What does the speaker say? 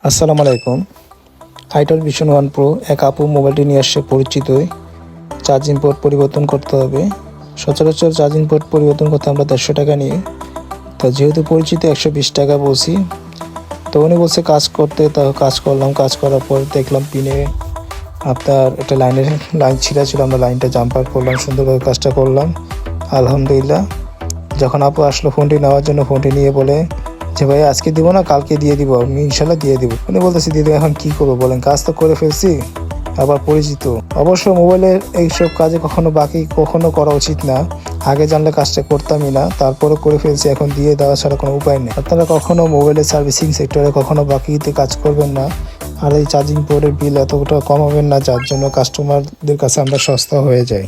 আসসালামু আলাইকুম। Itel vision 1 pro এক আপু মোবাইলটি নিয়ে আসছে পরিচিতই। চার্জিং পোর্ট পরিবর্তন করতে হবে। সচরাচর চার্জিং পোর্ট পরিবর্তন করতে আমরা 150 টাকা নিই। তো যেহেতু পরিচিত 120 টাকা বলছি, তো উনি বলছে কাজ করতে, তো কাজ করলাম। কাজ করার পর দেখলাম পিনে আপনার একটা লাইন ছিঁড়া ছিল। আমরা লাইনটা জাম্পার করলাম, সুন্দরভাবে কাজটা করলাম আলহামদুলিল্লাহ। যখন আপু আসলো ফোনটি নেওয়ার জন্য, ফোনটি নিয়ে বলে যে ভাই আজকে দিব না, কালকে দিয়ে দিব, আমি ইনশাল্লাহ দিয়ে দিব। উনি বলতেছি দিয়ে দেবো, এখন কি করবো বলেন, কাজ তো করে ফেলছি। আবার পরিচিত, অবশ্য মোবাইলের এইসব কাজে কখনো বাকি কখনো করা উচিত না। আগে জানলে কাজটা করতামই না, তারপরে করে ফেলছি, এখন দিয়ে দেওয়া ছাড়া কোনো উপায় নেই। আপনারা কখনো মোবাইলের সার্ভিসিং সেক্টরে কখনো বাকিতে কাজ করবেন না। আর এই চার্জিং পোর্টের বিল এতটা কমাবেন না, যার জন্য কাস্টমারদের কাছে আমরা সস্তা হয়ে যাই।